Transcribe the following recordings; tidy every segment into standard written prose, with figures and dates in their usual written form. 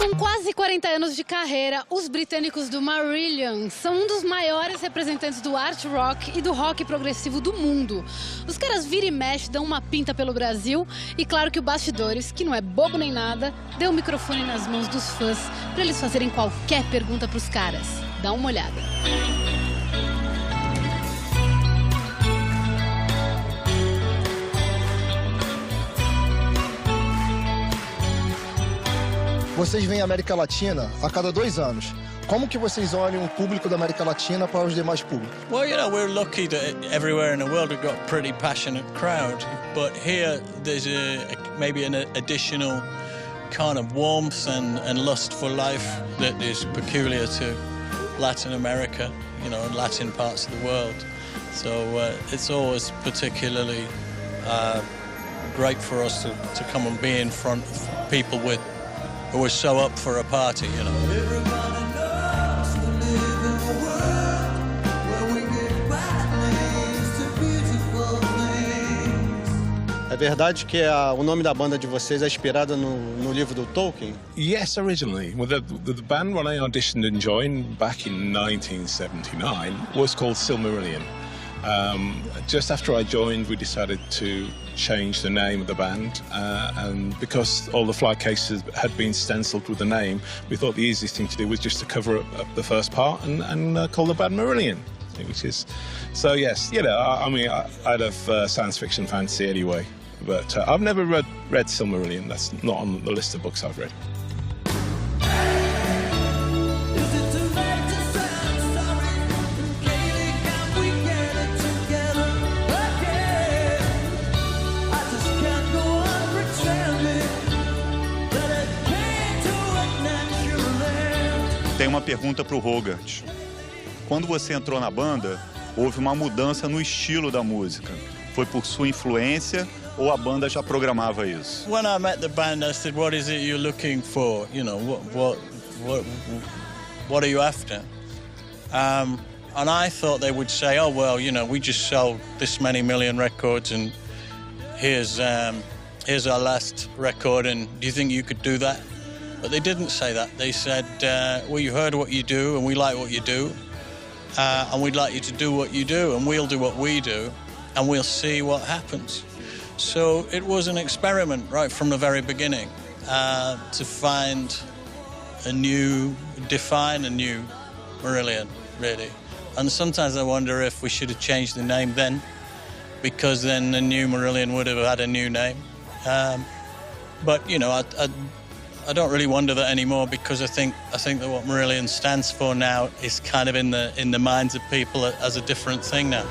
Com quase 40 anos de carreira, os britânicos do Marillion são um dos maiores representantes do art rock e do rock progressivo do mundo. Os caras vira e mexe, dão uma pinta pelo Brasil e claro que o Bastidores, que não é bobo nem nada, deu o microfone nas mãos dos fãs para eles fazerem qualquer pergunta pros caras. Dá uma olhada. Vocês vêm à América Latina a cada 2 anos. Como que vocês olham o público da América Latina para os demais públicos? Well, you know, we're lucky that everywhere in the world we've got a pretty passionate crowd. But here there's maybe an additional kind of warmth and lust for life that is peculiar to Latin America, you know, and Latin parts of the world. So it's always particularly great for us to come and be in front of people who are so up for a party, you know. Everybody knows we live in a world where we give bad names to beautiful things. É verdade que o nome da banda de vocês é inspirado no livro do Tolkien? Yes, originally. Well, the band when I auditioned and joined back in 1979 was called Silmarillion. Just after I joined, we decided to change the name of the band, and because all the flight cases had been stenciled with the name, we thought the easiest thing to do was just to cover up the first part and call the band Marillion, which is, so yes, you know, I mean, I'd have science fiction fantasy anyway, but I've never read Silmarillion. That's not on the list of books I've read. Tem uma pergunta para o Robert. Quando você entrou na banda, houve uma mudança no estilo da música. Foi por sua influência ou a banda já programava isso? When I met the band, I said, "What is it you're looking for? You know, what are you after?" And I thought they would say, "Oh well, you know, we just sold this many million records, and here's our last record, and do you think you could do that?" But they didn't say that. They said, well, you heard what you do, and we like what you do, and we'd like you to do what you do, and we'll do what we do, and we'll see what happens. So it was an experiment right from the very beginning to define a new Marillion, really. And sometimes I wonder if we should have changed the name then, because then the new Marillion would have had a new name. But, you know, I don't really wonder that anymore, because I think that what Marillion stands for now is kind of in the minds of people as a different thing now.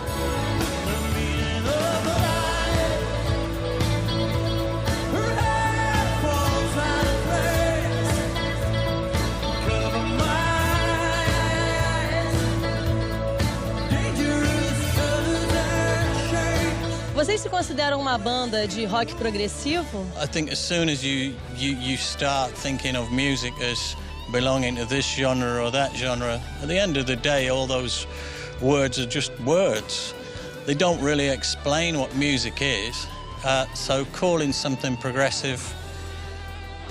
Vocês se consideram uma banda de rock progressivo? I think as soon as you start thinking of music as belonging to this genre or that genre, at the end of the day, all those words are just words. They don't really explain what music is. So calling something progressive,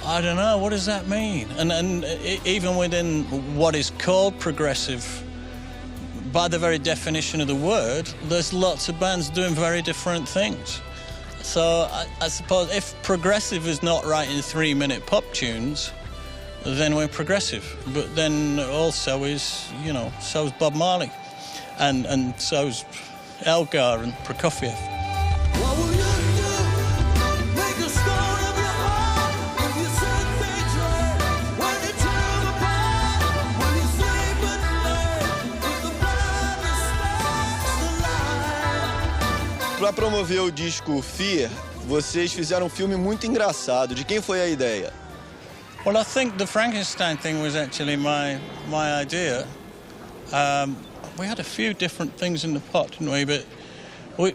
I don't know, what does that mean? And even within what is called progressive, by the very definition of the word, there's lots of bands doing very different things. So I suppose if progressive is not writing 3-minute pop tunes, then we're progressive. But then also is, you know, so's Bob Marley, and so's Elgar and Prokofiev. What will you do? Make a story of your heart. If you said things right, when you turn apart, when you say goodnight, if the brightness starts to light. Para promover o disco Fear, vocês fizeram um filme muito engraçado. De quem foi a ideia? Well, I think the Frankenstein thing was actually my idea. We had a few different things in the pot, didn't we? But we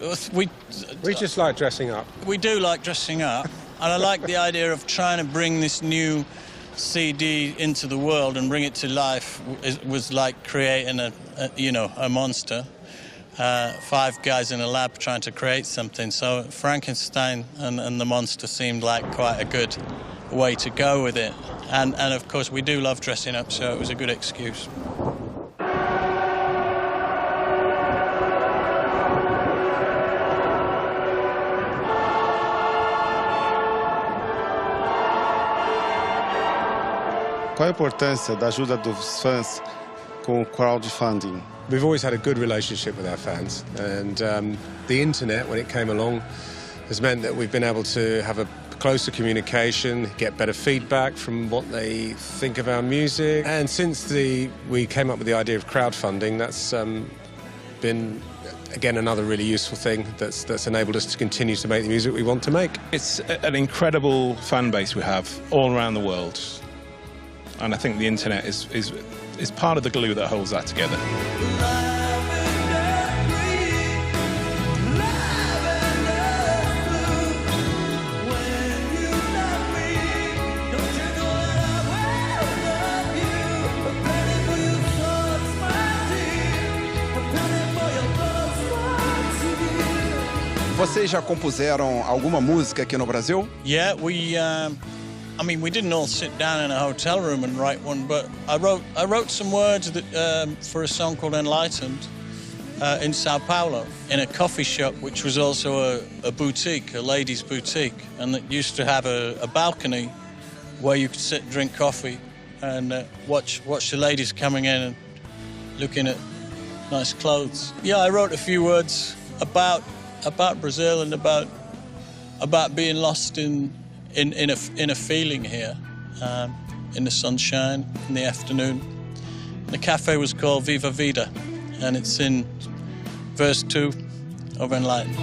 just like dressing up. We do like dressing up, and I like the idea of trying to bring this new CD into the world and bring it to life. It was like creating a monster. 5 guys in a lab trying to create something. So Frankenstein and the monster seemed like quite a good way to go with it. And of course, we do love dressing up, so it was a good excuse. Qual a importância da ajuda dos fãs com o crowdfunding? We've always had a good relationship with our fans, and the internet, when it came along, has meant that we've been able to have a closer communication, get better feedback from what they think of our music. And since we came up with the idea of crowdfunding, that's been, again, another really useful thing that's enabled us to continue to make the music we want to make. It's an incredible fan base we have all around the world. And I think the internet is part of the glue that holds that together. Vocês já compuseram alguma música aqui no Brasil? Yeah, I mean, we didn't all sit down in a hotel room and write one, but I wrote some words that, for a song called Enlightened in Sao Paulo, in a coffee shop, which was also a boutique, a ladies' boutique, and that used to have a balcony where you could sit and drink coffee and watch the ladies coming in and looking at nice clothes. Yeah, I wrote a few words about Brazil and about being lost in a feeling here, in the sunshine, in the afternoon. The cafe was called Viva Vida, and it's in verse 2 of Enlightened.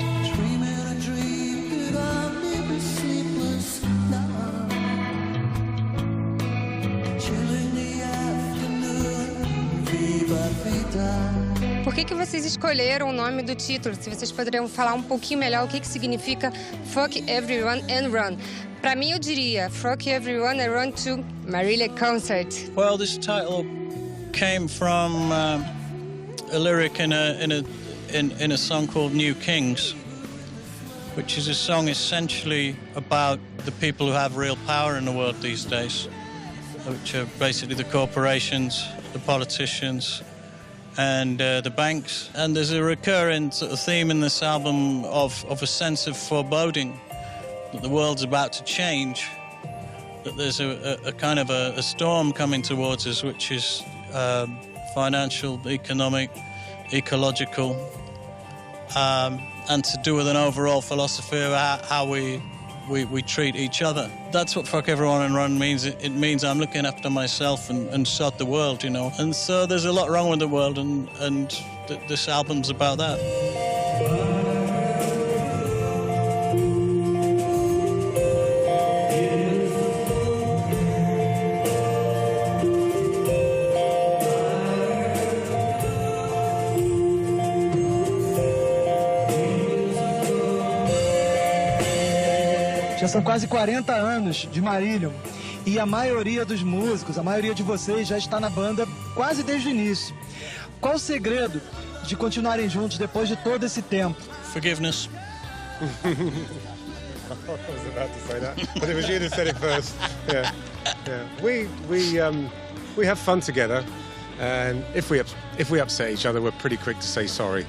Por que vocês escolheram o nome do título? Se vocês poderiam falar um pouquinho melhor o que significa Fuck Everyone and Run. Para mim, eu diria Fuck Everyone and Run to Marillion concert. Well, this title came from a lyric in a song called New Kings, which is a song essentially about the people who have real power in the world these days, which are basically the corporations, the politicians, and the banks. And there's a recurring sort of theme in this album of a sense of foreboding that the world's about to change, that there's a kind of a storm coming towards us, which is financial, economic, ecological, and to do with an overall philosophy of how we treat each other. That's what Fuck Everyone and Run means. It means I'm looking after myself and sod the world, you know. And so there's a lot wrong with the world, and this album's about that. Já são quase 40 anos de Marillion e a maioria dos músicos, a maioria de vocês já está na banda quase desde o início. Qual o segredo de continuarem juntos depois de todo esse tempo? Forgiveness. I was about to say that, but it was you that said it first. Yeah. We have fun together, and if we upset each other, we're pretty quick to say sorry.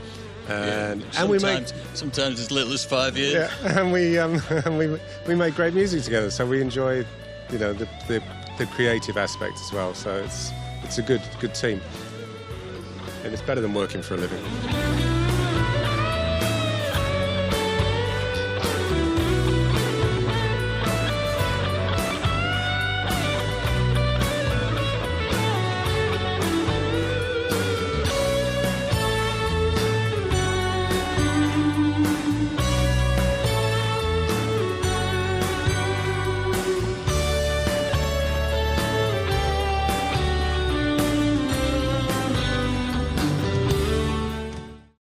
And we make sometimes as little as 5 years. Yeah, and we make great music together. So we enjoy, you know, the creative aspect as well. So it's a good team, and it's better than working for a living.